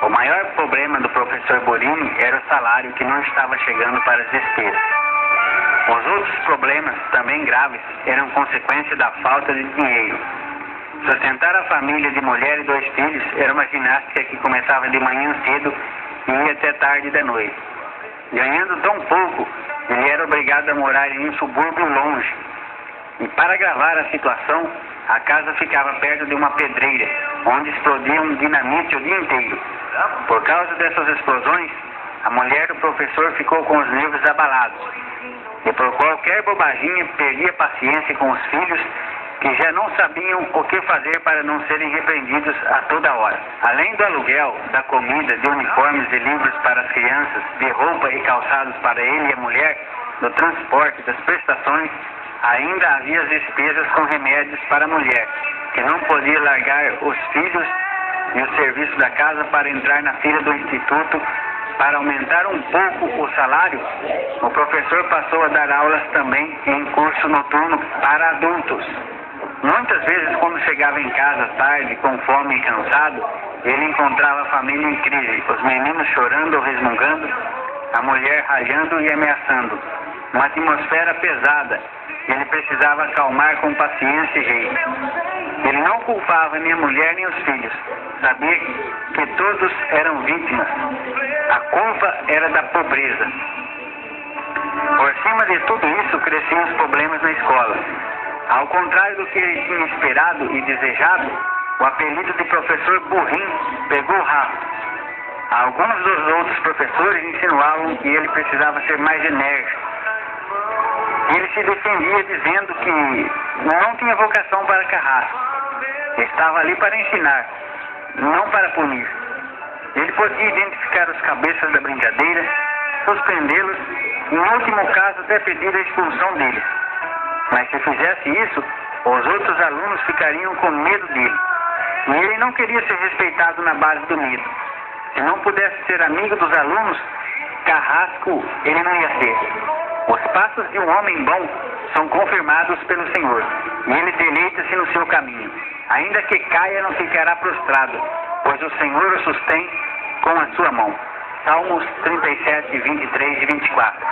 O maior problema do professor Borini era o salário que não estava chegando para as despesas. Os outros problemas, também graves, eram consequência da falta de dinheiro. Sustentar a família de mulher e 2 filhos era uma ginástica que começava de manhã cedo e ia até tarde da noite. Ganhando tão pouco, ele era obrigado a morar em um subúrbio longe. E para agravar a situação, a casa ficava perto de uma pedreira, onde explodia um dinamite o dia inteiro. Por causa dessas explosões, a mulher do professor ficou com os nervos abalados. E por qualquer bobaginha perdia paciência com os filhos, que já não sabiam o que fazer para não serem repreendidos a toda hora. Além do aluguel, da comida, de uniformes e livros para as crianças, de roupa e calçados para ele e a mulher, do transporte, das prestações, ainda havia as despesas com remédios para a mulher, que não podia largar os filhos e o serviço da casa para entrar na fila do instituto. Para aumentar um pouco o salário, o professor passou a dar aulas também em curso noturno para adultos. Muitas vezes, quando chegava em casa tarde, com fome e cansado, ele encontrava a família em crise, os meninos chorando ou resmungando, a mulher ralhando e ameaçando. Uma atmosfera pesada. Ele precisava acalmar com paciência e jeito. Ele não culpava nem a mulher nem os filhos. Sabia que todos eram vítimas. A culpa era da pobreza. Por cima de tudo isso, cresciam os problemas na escola. Ao contrário do que ele tinha esperado e desejado, o apelido de professor burrinho pegou rápido. Alguns dos outros professores insinuavam que ele precisava ser mais enérgico. Ele se defendia dizendo que não tinha vocação para carrasco. Estava ali para ensinar, não para punir. Ele podia identificar os cabeças da brincadeira, suspendê-los e, em último caso, até pedir a expulsão deles. Mas se fizesse isso, os outros alunos ficariam com medo dele. E ele não queria ser respeitado na base do medo. Se não pudesse ser amigo dos alunos, carrasco ele não ia ser. Os passos de um homem bom são confirmados pelo Senhor, e ele deleita-se no seu caminho. Ainda que caia, não ficará prostrado, pois o Senhor o sustém com a sua mão. Salmos 37, 23 e 24.